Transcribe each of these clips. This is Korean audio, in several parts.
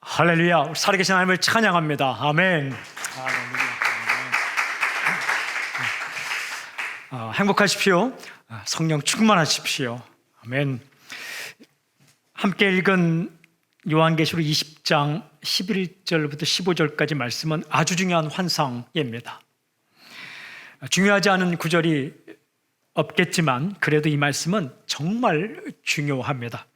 할렐루야. 살아계신 하나님을 찬양합니다. 아멘. 행복하십시오. 성령 충만하십시오. 아멘. 함께 읽은 요한계시록 20장 11절부터 15절까지 말씀은 아주 중요한 환상입니다. 중요하지 않은 구절이 없겠지만 그래도 이 말씀은 정말 중요합니다.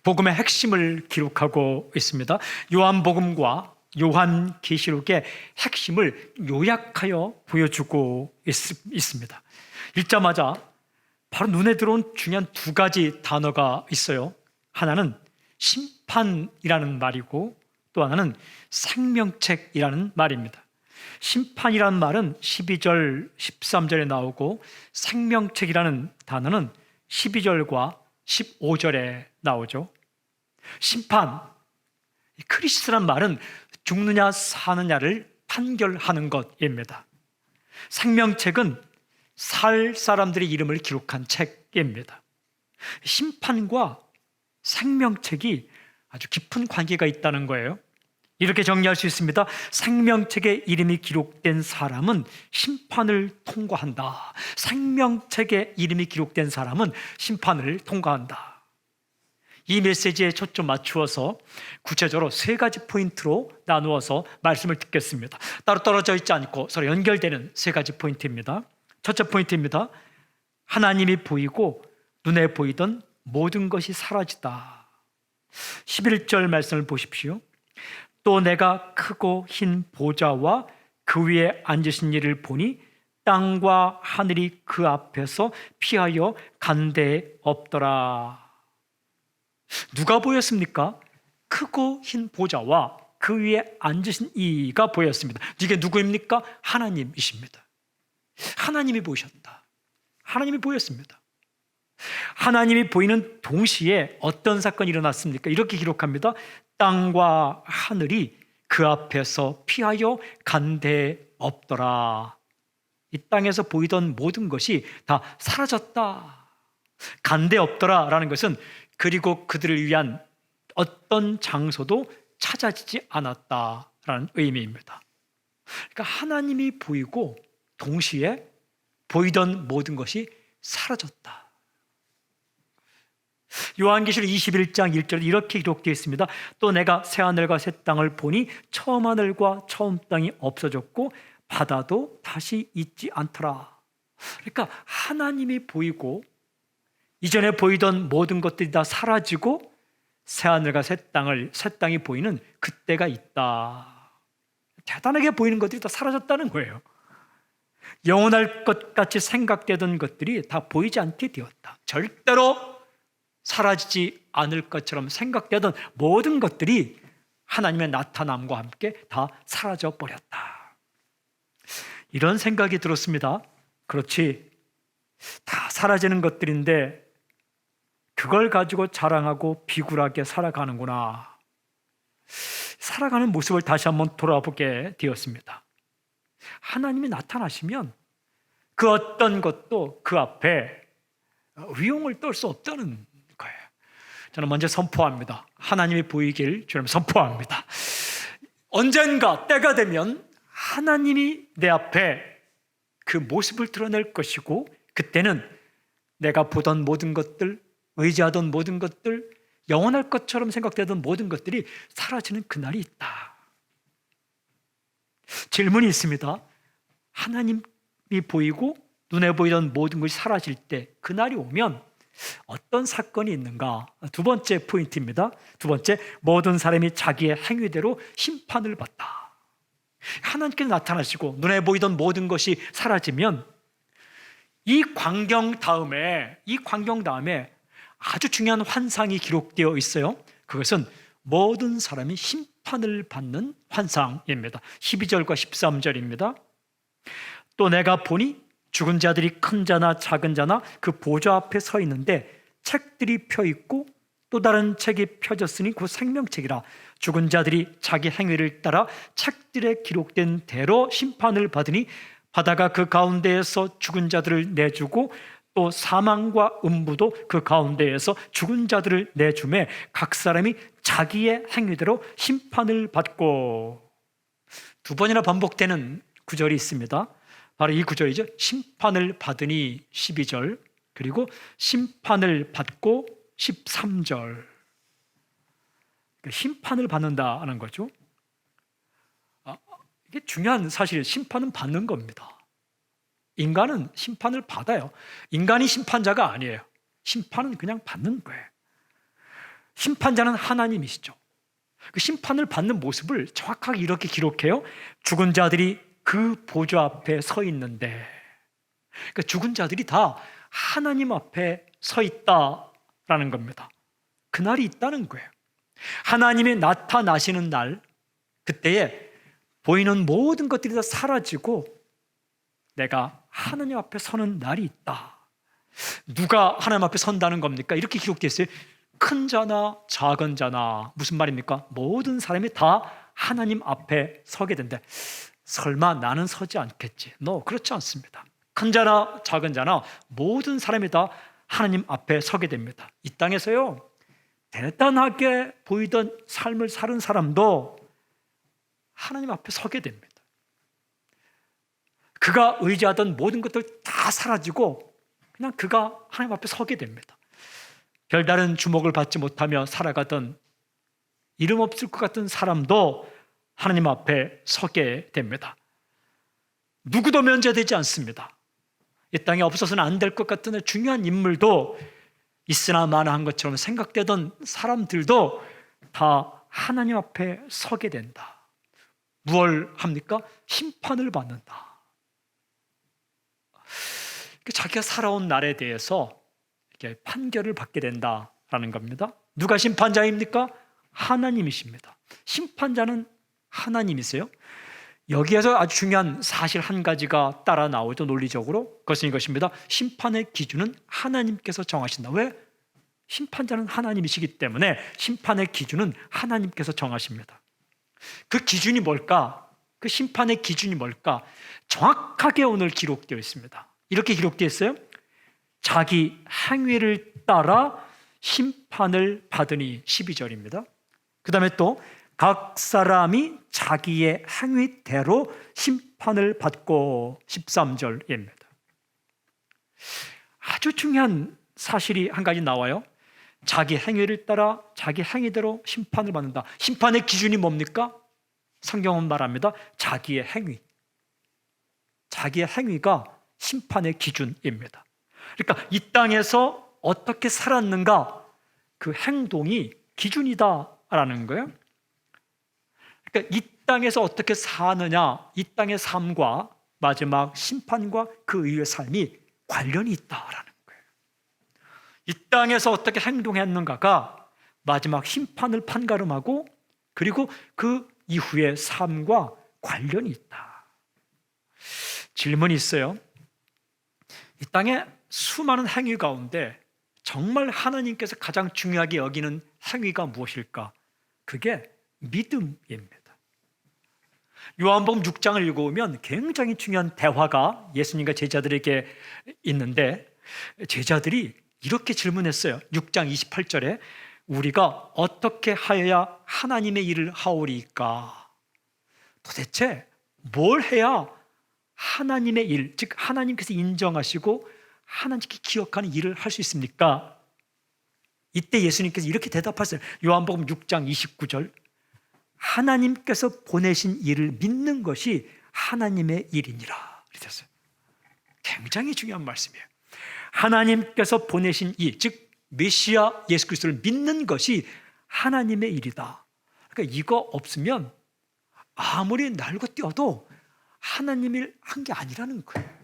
복음의 핵심을 기록하고 있습니다. 요한복음과 요한계시록의 핵심을 요약하여 보여주고 있습니다. 읽자마자 바로 눈에 들어온 중요한 두 가지 단어가 있어요. 하나는 심판이라는 말이고 또 하나는 생명책이라는 말입니다. 심판이라는 말은 12절, 13절에 나오고 생명책이라는 단어는 12절과 15절에 나오죠. 심판, 크리스란 말은 죽느냐 사느냐를 판결하는 것입니다. 생명책은 살 사람들의 이름을 기록한 책입니다. 심판과 생명책이 아주 깊은 관계가 있다는 거예요. 이렇게 정리할 수 있습니다. 생명책에 이름이 기록된 사람은 심판을 통과한다. 생명책에 이름이 기록된 사람은 심판을 통과한다. 이 메시지에 초점 맞추어서 구체적으로 세 가지 포인트로 나누어서 말씀을 듣겠습니다. 따로 떨어져 있지 않고 서로 연결되는 세 가지 포인트입니다. 첫째 포인트입니다. 하나님이 보이고 눈에 보이던 모든 것이 사라지다. 11절 말씀을 보십시오. 또 내가 크고 흰 보좌와 그 위에 앉으신 이를 보니 땅과 하늘이 그 앞에서 피하여 간 데 없더라. 누가 보였습니까? 크고 흰 보좌와 그 위에 앉으신 이가 보였습니다. 이게 누구입니까? 하나님이십니다. 하나님이 보이셨다. 하나님이 보였습니다. 하나님이 보이는 동시에 어떤 사건이 일어났습니까? 이렇게 기록합니다. 땅과 하늘이 그 앞에서 피하여 간 데 없더라. 이 땅에서 보이던 모든 것이 다 사라졌다. 간 데 없더라 라는 것은 그리고 그들을 위한 어떤 장소도 찾아지지 않았다라는 의미입니다. 그러니까 하나님이 보이고 동시에 보이던 모든 것이 사라졌다. 요한계시록 21장 1절에 이렇게 기록되어 있습니다. 또 내가 새하늘과 새 땅을 보니 처음 하늘과 처음 땅이 없어졌고 바다도 다시 있지 않더라. 그러니까 하나님이 보이고 이전에 보이던 모든 것들이 다 사라지고 새하늘과 새 땅이 보이는 그때가 있다. 대단하게 보이는 것들이 다 사라졌다는 거예요. 영원할 것 같이 생각되던 것들이 다 보이지 않게 되었다. 절대로 사라지지 않을 것처럼 생각되던 모든 것들이 하나님의 나타남과 함께 다 사라져 버렸다. 이런 생각이 들었습니다. 그렇지, 다 사라지는 것들인데 그걸 가지고 자랑하고 비굴하게 살아가는구나. 살아가는 모습을 다시 한번 돌아보게 되었습니다. 하나님이 나타나시면 그 어떤 것도 그 앞에 위용을 떨 수 없다는 거예요. 저는 먼저 선포합니다. 하나님이 보이길 주님 선포합니다. 언젠가 때가 되면 하나님이 내 앞에 그 모습을 드러낼 것이고 그때는 내가 보던 모든 것들, 의지하던 모든 것들, 영원할 것처럼 생각되던 모든 것들이 사라지는 그날이 있다. 질문이 있습니다. 하나님이 보이고 눈에 보이던 모든 것이 사라질 때 그날이 오면 어떤 사건이 있는가? 두 번째 포인트입니다. 두 번째, 모든 사람이 자기의 행위대로 심판을 받다. 하나님께서 나타나시고 눈에 보이던 모든 것이 사라지면 이 광경 다음에 아주 중요한 환상이 기록되어 있어요. 그것은 모든 사람이 심판을 받는 환상입니다. 12절과 13절입니다. 또 내가 보니 죽은 자들이 큰 자나 작은 자나 그 보좌 앞에 서 있는데 책들이 펴 있고 또 다른 책이 펴졌으니 그 생명책이라. 죽은 자들이 자기 행위를 따라 책들에 기록된 대로 심판을 받으니 바다가 그 가운데에서 죽은 자들을 내주고 또 사망과 음부도 그 가운데에서 죽은 자들을 내주매 각 사람이 자기의 행위대로 심판을 받고. 두 번이나 반복되는 구절이 있습니다. 바로 이 구절이죠. 심판을 받으니 12절, 그리고 심판을 받고 13절. 심판을 받는다는 거죠. 이게 중요한 사실, 심판은 받는 겁니다. 인간은 심판을 받아요. 인간이 심판자가 아니에요. 심판은 그냥 받는 거예요. 심판자는 하나님이시죠. 그 심판을 받는 모습을 정확하게 이렇게 기록해요. 죽은 자들이 그 보좌 앞에 서 있는데, 그러니까 죽은 자들이 다 하나님 앞에 서 있다라는 겁니다. 그날이 있다는 거예요. 하나님이 나타나시는 날, 그때에 보이는 모든 것들이 다 사라지고 내가 하나님 앞에 서는 날이 있다. 누가 하나님 앞에 선다는 겁니까? 이렇게 기록되어 있어요. 큰 자나 작은 자나. 무슨 말입니까? 모든 사람이 다 하나님 앞에 서게 된대. 설마 나는 서지 않겠지? 그렇지 않습니다. 큰 자나 작은 자나 모든 사람이 다 하나님 앞에 서게 됩니다. 이 땅에서요, 대단하게 보이던 삶을 사는 사람도 하나님 앞에 서게 됩니다. 그가 의지하던 모든 것들 다 사라지고 그냥 그가 하나님 앞에 서게 됩니다. 별다른 주목을 받지 못하며 살아가던 이름 없을 것 같은 사람도 하나님 앞에 서게 됩니다. 누구도 면제되지 않습니다. 이 땅에 없어서는 안 될 것 같은 중요한 인물도 있으나 마나한 것처럼 생각되던 사람들도 다 하나님 앞에 서게 된다. 무엇을 합니까? 심판을 받는다. 자기가 살아온 날에 대해서 이렇게 판결을 받게 된다라는 겁니다. 누가 심판자입니까? 하나님이십니다. 심판자는 하나님이세요. 여기에서 아주 중요한 사실 한 가지가 따라 나오죠. 논리적으로. 그것은 이것입니다. 심판의 기준은 하나님께서 정하신다. 왜? 심판자는 하나님이시기 때문에 심판의 기준은 하나님께서 정하십니다. 그 기준이 뭘까? 그 심판의 기준이 뭘까? 정확하게 오늘 기록되어 있습니다. 이렇게 기록되어 있어요. 자기 행위를 따라 심판을 받으니 12절입니다. 그 다음에 또 각 사람이 자기의 행위대로 심판을 받고 13절입니다. 아주 중요한 사실이 한 가지 나와요. 자기 행위를 따라 자기 행위대로 심판을 받는다. 심판의 기준이 뭡니까? 성경은 말합니다. 자기의 행위. 자기의 행위가 심판의 기준입니다. 그러니까 이 땅에서 어떻게 살았는가, 그 행동이 기준이다라는 거예요. 그러니까 이 땅에서 어떻게 사느냐, 이 땅의 삶과 마지막 심판과 그 이후의 삶이 관련이 있다라는 거예요. 이 땅에서 어떻게 행동했는가가 마지막 심판을 판가름하고 그리고 그 이후의 삶과 관련이 있다. 질문이 있어요. 이 땅에 수많은 행위 가운데 정말 하나님께서 가장 중요하게 여기는 행위가 무엇일까? 그게 믿음입니다. 요한복음 6장을 읽어보면 굉장히 중요한 대화가 예수님과 제자들에게 있는데, 제자들이 이렇게 질문했어요. 6장 28절에 우리가 어떻게 하여야 하나님의 일을 하오리까? 도대체 뭘 해야 하나님의 일, 즉 하나님께서 인정하시고 하나님께 기억하는 일을 할 수 있습니까? 이때 예수님께서 이렇게 대답하세요. 요한복음 6장 29절, 하나님께서 보내신 일을 믿는 것이 하나님의 일이니라. 그랬어요. 굉장히 중요한 말씀이에요. 하나님께서 보내신 일, 즉 메시아 예수 그리스도를 믿는 것이 하나님의 일이다. 그러니까 이거 없으면 아무리 날고 뛰어도 하나님 일 한 게 아니라는 거예요.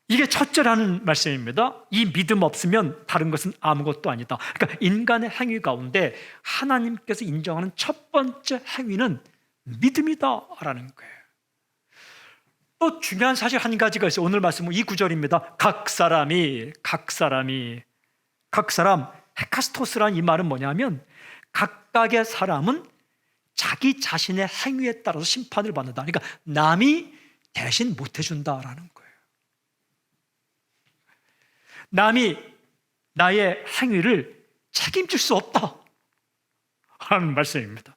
이게 첫째라는 말씀입니다. 이 믿음 없으면 다른 것은 아무것도 아니다. 그러니까 인간의 행위 가운데 하나님께서 인정하는 첫 번째 행위는 믿음이다라는 거예요. 또 중요한 사실 한 가지가 있어요. 오늘 말씀은 이 구절입니다. 각 사람, 헤카스토스라는 이 말은 뭐냐면 각각의 사람은 자기 자신의 행위에 따라서 심판을 받는다. 그러니까 남이 대신 못 해준다라는 거예요. 남이 나의 행위를 책임질 수 없다 하는 말씀입니다.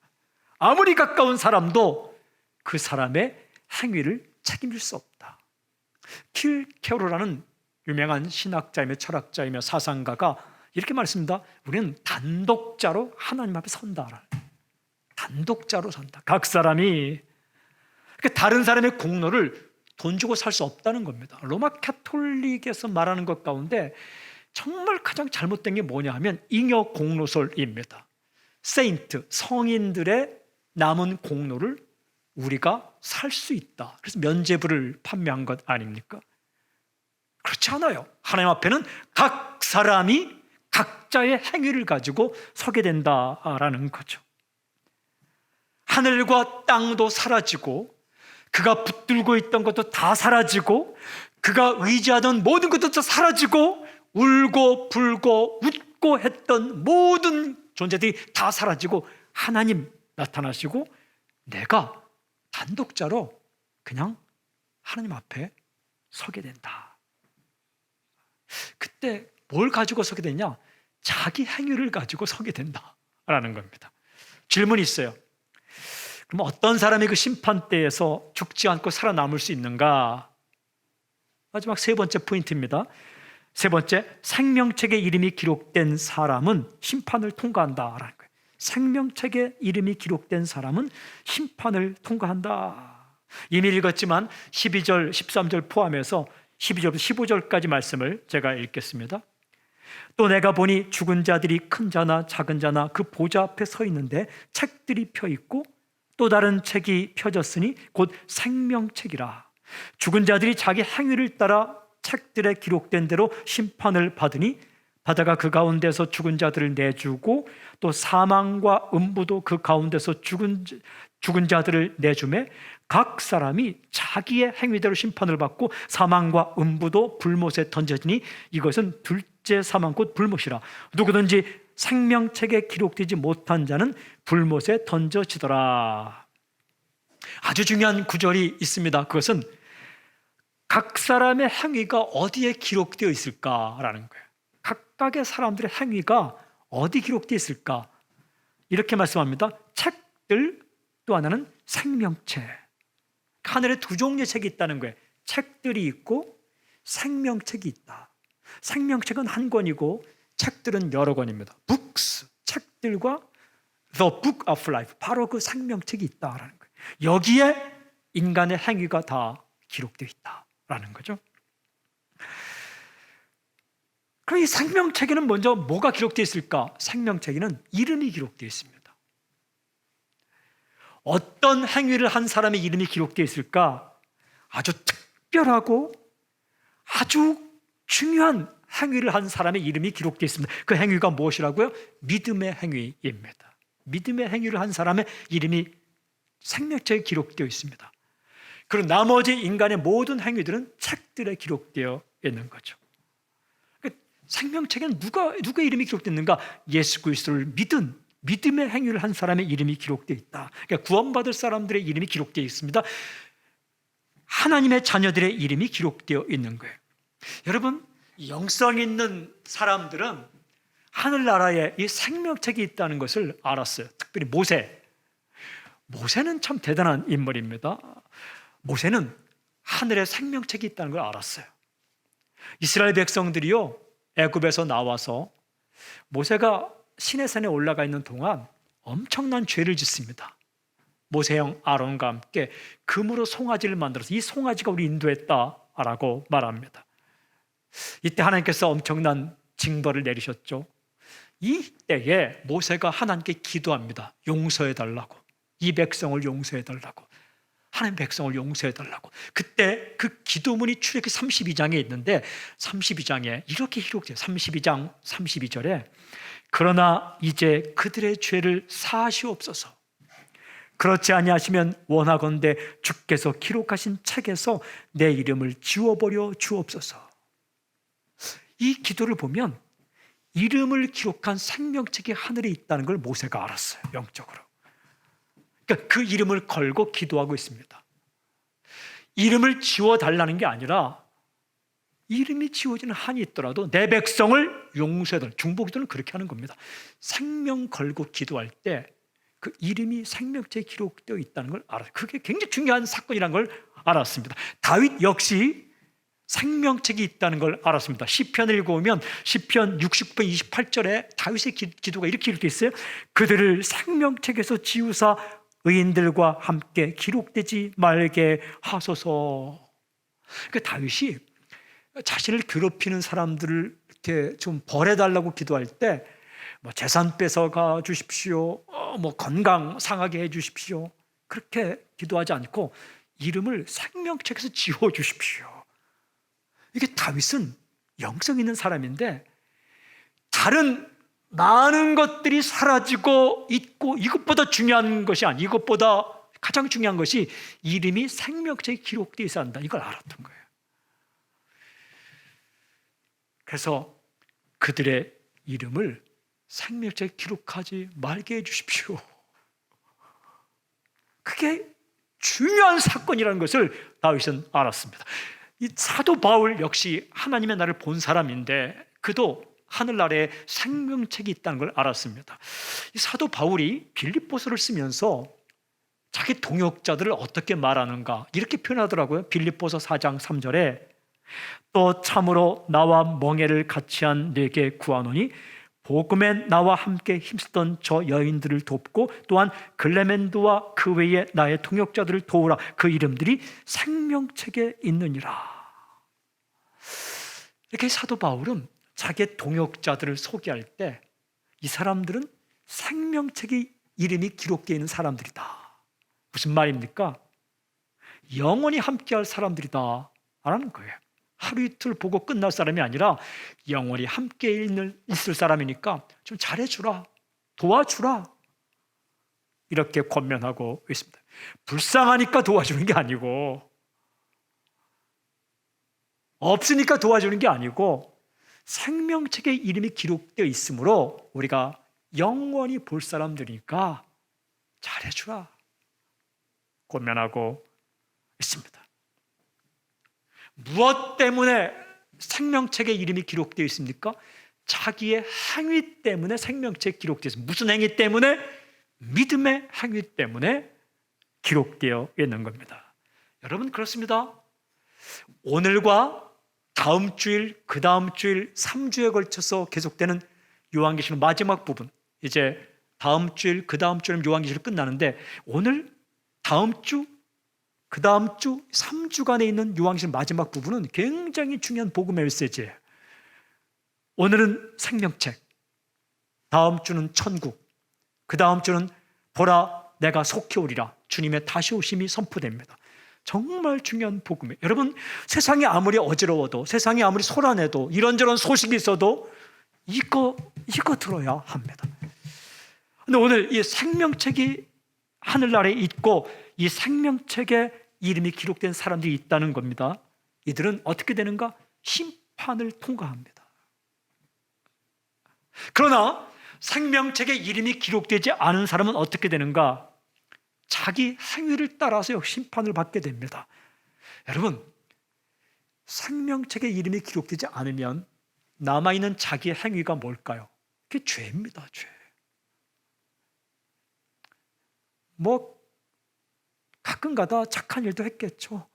아무리 가까운 사람도 그 사람의 행위를 책임질 수 없다. 킬 캐롤이라는 유명한 신학자이며 철학자이며 사상가가 이렇게 말했습니다. 우리는 단독자로 하나님 앞에 선다. 단독자로 선다. 각 사람이 다른 사람의 공로를 돈 주고 살 수 없다는 겁니다. 로마 가톨릭에서 말하는 것 가운데 정말 가장 잘못된 게 뭐냐 하면 잉여 공로설입니다. 세인트, 성인들의 남은 공로를 우리가 살 수 있다. 그래서 면죄부를 판매한 것 아닙니까? 그렇지 않아요. 하나님 앞에는 각 사람이 각자의 행위를 가지고 서게 된다라는 거죠. 하늘과 땅도 사라지고 그가 붙들고 있던 것도 다 사라지고 그가 의지하던 모든 것도 다 사라지고 울고 불고 웃고 했던 모든 존재들이 다 사라지고 하나님 나타나시고 내가 단독자로 그냥 하나님 앞에 서게 된다. 그때 뭘 가지고 서게 되냐? 자기 행위를 가지고 서게 된다라는 겁니다. 질문이 있어요. 그럼 어떤 사람이 그 심판대에서 죽지 않고 살아남을 수 있는가? 마지막 세 번째 포인트입니다. 세 번째, 생명책에 이름이 기록된 사람은 심판을 통과한다라는 거예요. 생명책에 이름이 기록된 사람은 심판을 통과한다. 이미 읽었지만 12절, 13절 포함해서 12절부터 15절까지 말씀을 제가 읽겠습니다. 또 내가 보니 죽은 자들이 큰 자나 작은 자나 그 보좌 앞에 서 있는데 책들이 펴 있고 또 다른 책이 펴졌으니 곧 생명책이라. 죽은 자들이 자기 행위를 따라 책들에 기록된 대로 심판을 받으니 바다가 그 가운데서 죽은 자들을 내주고 또 사망과 음부도 그 가운데서 죽은 자들을 내주매 각 사람이 자기의 행위대로 심판을 받고 사망과 음부도 불못에 던져지니 이것은 둘째 사망 곧 불못이라. 누구든지 생명책에 기록되지 못한 자는 불못에 던져지더라. 아주 중요한 구절이 있습니다. 그것은 각 사람의 행위가 어디에 기록되어 있을까라는 거예요. 각각의 사람들의 행위가 어디 기록되어 있을까? 이렇게 말씀합니다. 책들, 또 하나는 생명책. 하늘에 두 종류의 책이 있다는 거예요. 책들이 있고 생명책이 있다. 생명책은 한 권이고 책들은 여러 권입니다. Books, 책들과 The Book of Life, 바로 그 생명책이 있다라는 거예요. 여기에 인간의 행위가 다 기록되어 있다라는 거죠. 그럼 이 생명책에는 먼저 뭐가 기록되어 있을까? 생명책에는 이름이 기록되어 있습니다. 어떤 행위를 한 사람의 이름이 기록되어 있을까? 아주 특별하고 아주 중요한 행위를 한 사람의 이름이 기록되어 있습니다. 그 행위가 무엇이라고요? 믿음의 행위입니다. 믿음의 행위를 한 사람의 이름이 생명책에 기록되어 있습니다. 그리고 나머지 인간의 모든 행위들은 책들에 기록되어 있는 거죠. 생명책에는 누가 이름이 기록됐는가? 예수 그리스도를 믿은 믿음의 행위를 한 사람의 이름이 기록되어 있다. 그러니까 구원받을 사람들의 이름이 기록되어 있습니다. 하나님의 자녀들의 이름이 기록되어 있는 거예요. 여러분, 영성 있는 사람들은 하늘나라에 이 생명책이 있다는 것을 알았어요. 특별히 모세는 참 대단한 인물입니다. 모세는 하늘에 생명책이 있다는 걸 알았어요. 이스라엘 백성들이요, 애굽에서 나와서 모세가 시내산에 올라가 있는 동안 엄청난 죄를 짓습니다. 모세형 아론과 함께 금으로 송아지를 만들어서 이 송아지가 우리 인도했다라고 말합니다. 이때 하나님께서 엄청난 징벌을 내리셨죠. 이때에 모세가 하나님께 기도합니다. 용서해달라고, 이 백성을 용서해달라고, 하나님 백성을 용서해달라고. 그때 그 기도문이 출애굽기 32장에 있는데 32장에 이렇게 기록돼요. 32장 32절에 그러나 이제 그들의 죄를 사하시옵소서. 그렇지 아니하시면 원하건대 주께서 기록하신 책에서 내 이름을 지워버려 주옵소서. 이 기도를 보면 이름을 기록한 생명책이 하늘에 있다는 걸 모세가 알았어요. 영적으로. 그러니까 그 이름을 걸고 기도하고 있습니다. 이름을 지워달라는 게 아니라 이름이 지워지는 한이 있더라도 내 백성을 용서해달. 중보기도는 그렇게 하는 겁니다. 생명 걸고 기도할 때 그 이름이 생명책에 기록되어 있다는 걸 알아요. 그게 굉장히 중요한 사건이라는 걸 알았습니다. 다윗 역시 생명책이 있다는 걸 알았습니다. 시편을 읽어보면 시편 69편 28절에 다윗의 기도가 이렇게 기록되어 있어요. 그들을 생명책에서 지우사 의인들과 함께 기록되지 말게 하소서. 그러니까 다윗이 자신을 괴롭히는 사람들을 이렇게 좀 벌해달라고 기도할 때 뭐 재산 뺏어가 주십시오, 뭐 건강 상하게 해 주십시오, 그렇게 기도하지 않고 이름을 생명책에서 지워 주십시오. 이게 다윗은 영성 있는 사람인데 다른 많은 것들이 사라지고 있고 이것보다 중요한 것이 아니, 이것보다 가장 중요한 것이 이름이 생명책에 기록되어 있어야 한다, 이걸 알았던 거예요. 그래서 그들의 이름을 생명책에 기록하지 말게 해주십시오. 그게 중요한 사건이라는 것을 다윗은 알았습니다. 이 사도 바울 역시 하나님의 나를 본 사람인데 그도 하늘나라에 생명책이 있다는 걸 알았습니다. 이 사도 바울이 빌립보서를 쓰면서 자기 동역자들을 어떻게 말하는가 이렇게 표현하더라고요. 빌립보서 4장 3절에 또 참으로 나와 멍에를 같이 한 내게 구하노니 복음에 나와 함께 힘쓰던 저 여인들을 돕고 또한 글레멘드와 그 외에 나의 동역자들을 도우라. 그 이름들이 생명책에 있느니라. 이렇게 사도 바울은 자기의 동역자들을 소개할 때 이 사람들은 생명책에 이름이 기록되어 있는 사람들이다. 무슨 말입니까? 영원히 함께할 사람들이다 라는 거예요. 하루 이틀 보고 끝날 사람이 아니라 영원히 함께 있을 사람이니까 좀 잘해주라, 도와주라, 이렇게 권면하고 있습니다. 불쌍하니까 도와주는 게 아니고, 없으니까 도와주는 게 아니고, 생명책에 이름이 기록되어 있으므로 우리가 영원히 볼 사람들이니까 잘해주라 권면하고 있습니다. 무엇 때문에 생명책에 이름이 기록되어 있습니까? 자기의 행위 때문에 생명책에 기록되어 있습니다. 무슨 행위 때문에? 믿음의 행위 때문에 기록되어 있는 겁니다. 여러분, 그렇습니다. 오늘과 다음 주일, 그 다음 주일, 3주에 걸쳐서 계속되는 요한계시록 마지막 부분, 이제 다음 주일, 그 다음 주일은 요한계시록 끝나는데 오늘, 다음 주, 그 다음 주 3주간에 있는 요한계시록 마지막 부분은 굉장히 중요한 복음의 메시지예요. 오늘은 생명책, 다음 주는 천국, 그 다음 주는 보라 내가 속히 오리라, 주님의 다시 오심이 선포됩니다. 정말 중요한 복음이에요. 여러분, 세상이 아무리 어지러워도, 세상이 아무리 소란해도, 이런저런 소식이 있어도 이거 들어야 합니다. 근데 오늘 이 생명책이 하늘나라에 있고 이 생명책에 이름이 기록된 사람들이 있다는 겁니다. 이들은 어떻게 되는가? 심판을 통과합니다. 그러나 생명책에 이름이 기록되지 않은 사람은 어떻게 되는가? 자기 행위를 따라서 심판을 받게 됩니다. 여러분, 생명책에 이름이 기록되지 않으면 남아있는 자기의 행위가 뭘까요? 그게 죄입니다. 죄. 뭐 가끔 가다 착한 일도 했겠죠.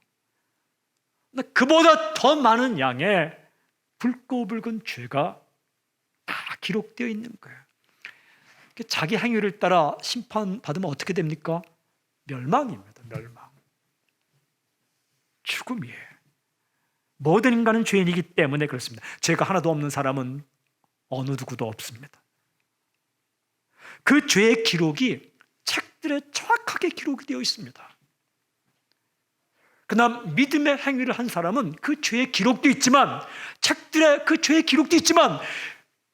근데 그보다 더 많은 양의 붉고 붉은 죄가 다 기록되어 있는 거예요. 자기 행위를 따라 심판받으면 어떻게 됩니까? 멸망입니다. 멸망. 죽음이에요. 모든 인간은 죄인이기 때문에 그렇습니다. 죄가 하나도 없는 사람은 어느 누구도 없습니다. 그 죄의 기록이 책들에 정확하게 기록이 되어 있습니다. 그러나 믿음의 행위를 한 사람은 그 죄의 기록도 있지만, 책들에 그 죄의 기록도 있지만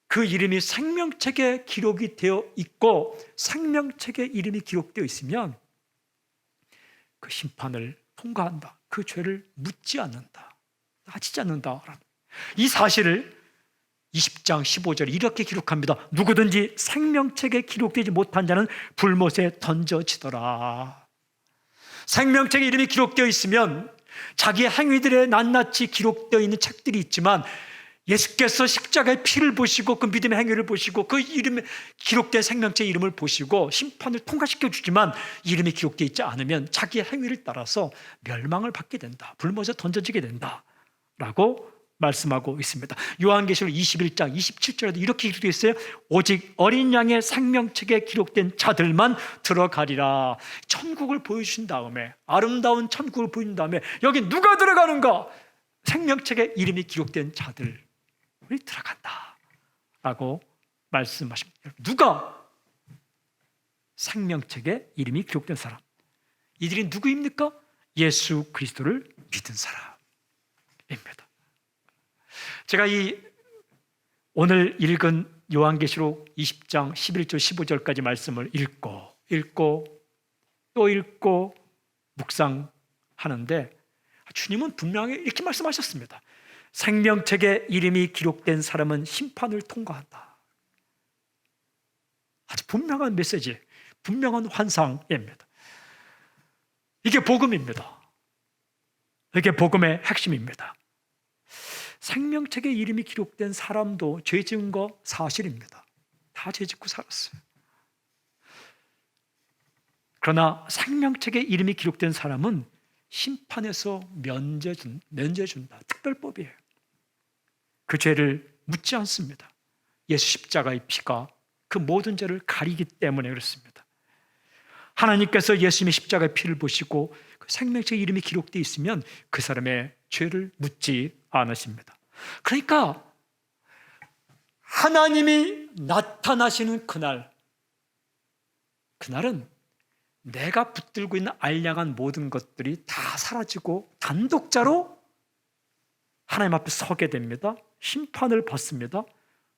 그 이름이 생명책에 기록이 되어 있고 생명책에 이름이 기록되어 있으면 그 심판을 통과한다. 그 죄를 묻지 않는다. 따지지 않는다. 이 사실을 20장 15절에 이렇게 기록합니다. 누구든지 생명책에 기록되지 못한 자는 불못에 던져지더라. 생명책에 이름이 기록되어 있으면 자기의 행위들에 낱낱이 기록되어 있는 책들이 있지만 예수께서 십자가의 피를 보시고 그 믿음의 행위를 보시고 그 이름에 기록된 생명체의 이름을 보시고 심판을 통과시켜 주지만 이름이 기록되어 있지 않으면 자기의 행위를 따라서 멸망을 받게 된다. 불못에 던져지게 된다. 라고 말씀하고 있습니다. 요한계시록 21장 27절에도 이렇게 기록되어 있어요. 오직 어린 양의 생명책에 기록된 자들만 들어가리라. 천국을 보여주신 다음에, 아름다운 천국을 보여준 다음에 여기 누가 들어가는가? 생명책에 이름이 기록된 자들 우리 들어간다 라고 말씀하십니다. 누가? 생명책에 이름이 기록된 사람. 이들이 누구입니까? 예수 그리스도를 믿은 사람입니다. 제가 이 오늘 읽은 요한계시록 20장 11절 15절까지 말씀을 읽고 또 읽고 묵상하는데 주님은 분명히 이렇게 말씀하셨습니다. 생명책에 이름이 기록된 사람은 심판을 통과한다. 아주 분명한 메시지, 분명한 환상입니다. 이게 복음입니다. 이게 복음의 핵심입니다. 생명책에 이름이 기록된 사람도 죄 지은 거 사실입니다. 다 죄 짓고 살았어요. 그러나 생명책에 이름이 기록된 사람은 심판에서 면제준다. 특별법이에요. 그 죄를 묻지 않습니다. 예수 십자가의 피가 그 모든 죄를 가리기 때문에 그렇습니다. 하나님께서 예수님의 십자가의 피를 보시고 그 생명책에 이름이 기록되어 있으면 그 사람의 죄를 묻지 않으십니다. 그러니까 하나님이 나타나시는 그날은 내가 붙들고 있는 알량한 모든 것들이 다 사라지고 단독자로 하나님 앞에 서게 됩니다. 심판을 받습니다.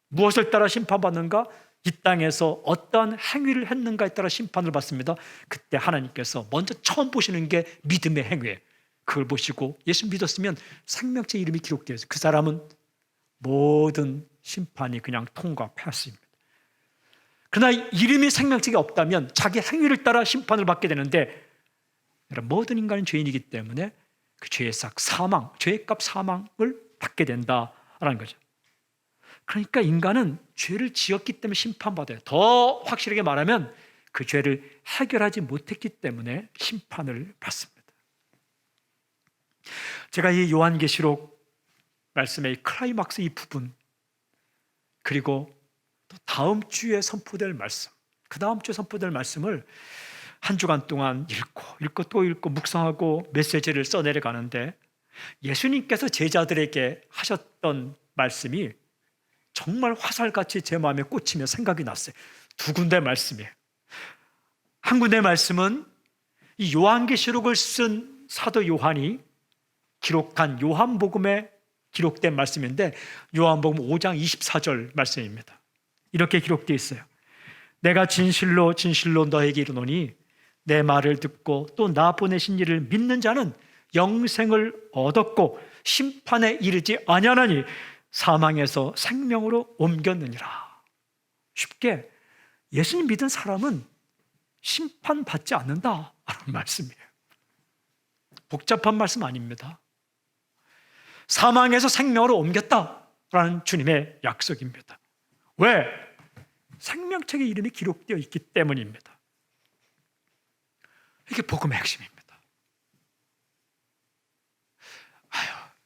무엇을 따라 심판받는가? 이 땅에서 어떠한 행위를 했는가에 따라 심판을 받습니다. 그때 하나님께서 먼저 처음 보시는 게 믿음의 행위예요. 그걸 보시고 예수 믿었으면 생명체 이름이 기록되어 있어요. 그 사람은 모든 심판이 그냥 통과했습니다. 그러나 이름이 생명책에 없다면 자기 행위를 따라 심판을 받게 되는데 모든 인간은 죄인이기 때문에 그 죄의 싹 사망, 죄의 값 사망을 받게 된다라는 거죠. 그러니까 인간은 죄를 지었기 때문에 심판받아요. 더 확실하게 말하면 그 죄를 해결하지 못했기 때문에 심판을 받습니다. 제가 이 요한계시록 말씀의 클라이막스 이 부분 그리고 또 다음 주에 선포될 말씀, 그 다음 주에 선포될 말씀을 한 주간 동안 읽고 또 읽고 묵상하고 메시지를 써내려가는데 예수님께서 제자들에게 하셨던 말씀이 정말 화살같이 제 마음에 꽂히며 생각이 났어요. 두 군데 말씀이에요. 한 군데 말씀은 이 요한계시록을 쓴 사도 요한이 기록한 요한복음에 기록된 말씀인데 요한복음 5장 24절 말씀입니다. 이렇게 기록되어 있어요. 내가 진실로 진실로 너에게 이르노니 내 말을 듣고 또 나 보내신 이를 믿는 자는 영생을 얻었고 심판에 이르지 아니하나니 사망에서 생명으로 옮겼느니라. 쉽게 예수님 믿은 사람은 심판받지 않는다라는 말씀이에요. 복잡한 말씀 아닙니다. 사망에서 생명으로 옮겼다라는 주님의 약속입니다. 왜? 생명책에 이름이 기록되어 있기 때문입니다. 이게 복음의 핵심입니다.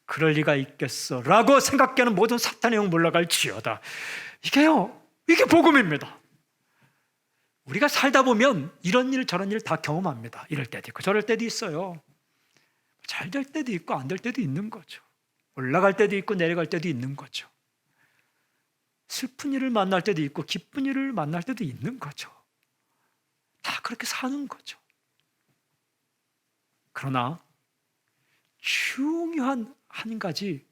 그럴 리가 있겠어 라고 생각하는 모든 사탄의 영 물러갈지어다. 이게 복음입니다. 우리가 살다 보면 이런 일 저런 일 다 경험합니다. 이럴 때도 있고 저럴 때도 있어요. 잘 될 때도 있고 안 될 때도 있는 거죠. 올라갈 때도 있고 내려갈 때도 있는 거죠. 슬픈 일을 만날 때도 있고 기쁜 일을 만날 때도 있는 거죠. 다 그렇게 사는 거죠. 그러나 중요한 한 가지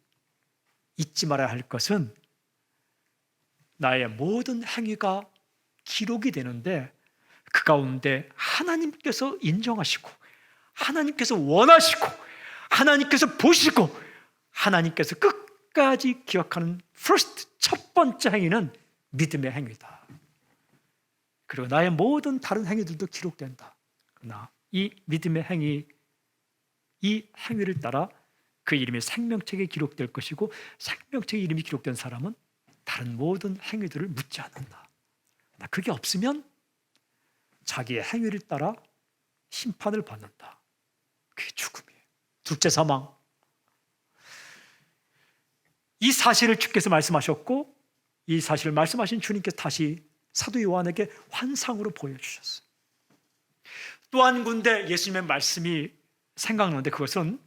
잊지 말아야 할 것은 나의 모든 행위가 기록이 되는데 그 가운데 하나님께서 인정하시고 하나님께서 원하시고 하나님께서 보시고 하나님께서 끝까지 기억하는 첫 번째 행위는 믿음의 행위다. 그리고 나의 모든 다른 행위들도 기록된다. 그러나 이 믿음의 행위 이 행위를 따라 그 이름이 생명책에 기록될 것이고 생명책에 이름이 기록된 사람은 다른 모든 행위들을 묻지 않는다. 그게 없으면 자기의 행위를 따라 심판을 받는다. 그게 죽음이에요. 둘째 사망. 이 사실을 주께서 말씀하셨고 이 사실을 말씀하신 주님께서 다시 사도 요한에게 환상으로 보여주셨어요. 또 한 군데 예수님의 말씀이 생각나는데 그것은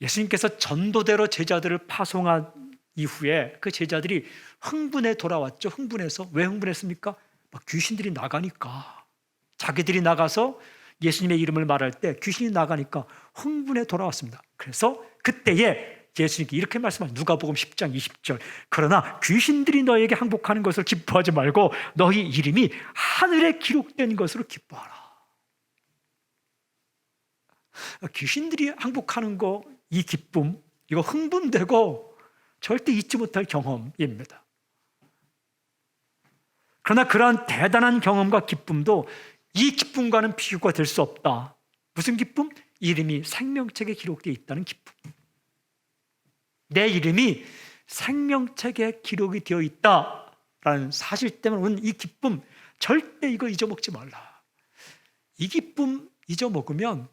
예수님께서 전도대로 제자들을 파송한 이후에 그 제자들이 흥분해 돌아왔죠. 흥분해서. 왜 흥분했습니까? 막 귀신들이 나가니까. 자기들이 나가서 예수님의 이름을 말할 때 귀신이 나가니까 흥분해 돌아왔습니다. 그래서 그때에 예수님께 이렇게 말씀하신 누가복음 10장 20절 그러나 귀신들이 너에게 항복하는 것을 기뻐하지 말고 너희 이름이 하늘에 기록된 것으로 기뻐하라. 귀신들이 항복하는 거, 이 기쁨, 이거 흥분되고 절대 잊지 못할 경험입니다. 그러나 그러한 대단한 경험과 기쁨도 이 기쁨과는 비교가 될 수 없다. 무슨 기쁨? 이름이 생명책에 기록되어 있다는 기쁨. 내 이름이 생명책에 기록이 되어 있다라는 사실 때문에 오는 이 기쁨, 절대 이거 잊어먹지 말라. 이 기쁨 잊어먹으면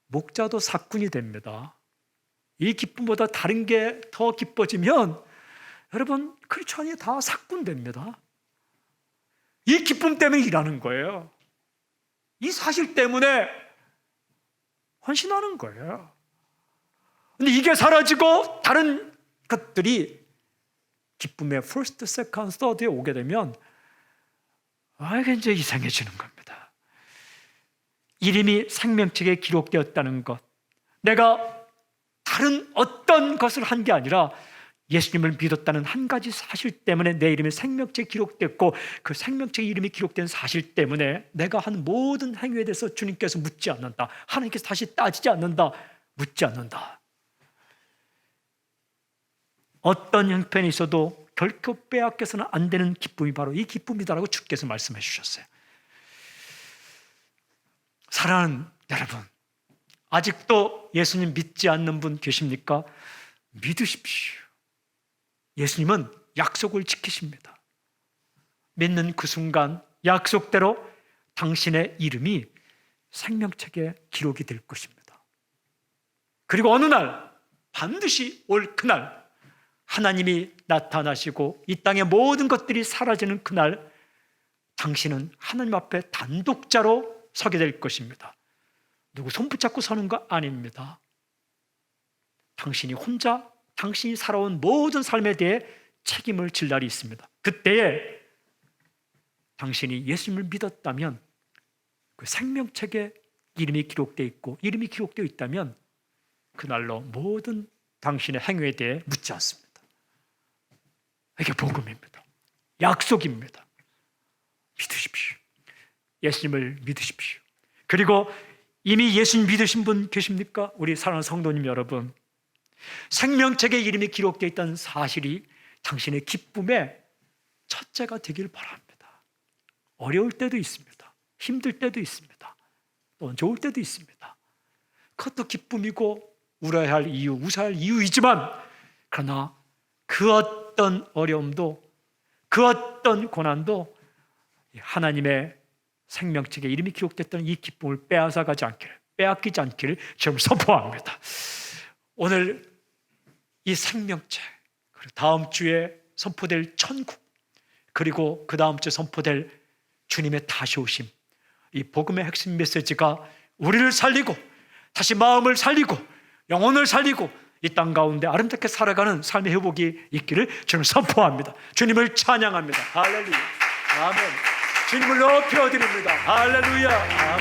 목자도 사꾼이 됩니다. 이 기쁨보다 다른 게 더 기뻐지면 여러분 크리스천이 다 사꾼 됩니다. 이 기쁨 때문에 일하는 거예요. 이 사실 때문에 헌신하는 거예요. 근데 이게 사라지고 다른 것들이 기쁨의 first, second, third에 오게 되면 이게 이제 이상해지는 겁니다. 이름이 생명책에 기록되었다는 것, 내가 다른 어떤 것을 한 게 아니라 예수님을 믿었다는 한 가지 사실 때문에 내 이름이 생명책에 기록됐고 그 생명책에 이름이 기록된 사실 때문에 내가 한 모든 행위에 대해서 주님께서 묻지 않는다. 하나님께서 다시 따지지 않는다. 묻지 않는다. 어떤 형편이 있어도 결코 빼앗겨서는 안 되는 기쁨이 바로 이 기쁨이다라고 주께서 말씀해 주셨어요. 사랑하는 여러분, 아직도 예수님 믿지 않는 분 계십니까? 믿으십시오. 예수님은 약속을 지키십니다. 믿는 그 순간 약속대로 당신의 이름이 생명책에 기록이 될 것입니다. 그리고 어느 날 반드시 올 그날 하나님이 나타나시고 이 땅의 모든 것들이 사라지는 그날 당신은 하나님 앞에 단독자로 서게 될 것입니다. 누구 손 붙잡고 서는 거 아닙니다. 당신이 혼자 당신이 살아온 모든 삶에 대해 책임을 질 날이 있습니다. 그때에 당신이 예수님을 믿었다면 그 생명책에 이름이 기록되어 있고 이름이 기록되어 있다면 그날로 모든 당신의 행위에 대해 묻지 않습니다. 이게 복음입니다. 약속입니다. 믿으십시오. 예수님을 믿으십시오. 그리고 이미 예수님 믿으신 분 계십니까? 우리 사랑하는 성도님 여러분, 생명책에 이름이 기록되어 있다는 사실이 당신의 기쁨의 첫째가 되길 바랍니다. 어려울 때도 있습니다. 힘들 때도 있습니다. 또 좋을 때도 있습니다. 그것도 기쁨이고 울어야 할 이유, 웃어야 할 이유이지만 그러나 그 어떤 어려움도 그 어떤 고난도 하나님의 생명책에 이름이 기록됐다는 이 기쁨을 빼앗아가지 않기를, 빼앗기지 않기를 저는 선포합니다. 오늘 이 생명책, 그리고 다음 주에 선포될 천국, 그리고 그 다음 주에 선포될 주님의 다시 오심, 이 복음의 핵심 메시지가 우리를 살리고 다시 마음을 살리고 영혼을 살리고 이 땅 가운데 아름답게 살아가는 삶의 회복이 있기를 저는 선포합니다. 주님을 찬양합니다. 할렐루야. 아멘. 주님을 높여드립니다. 할렐루야.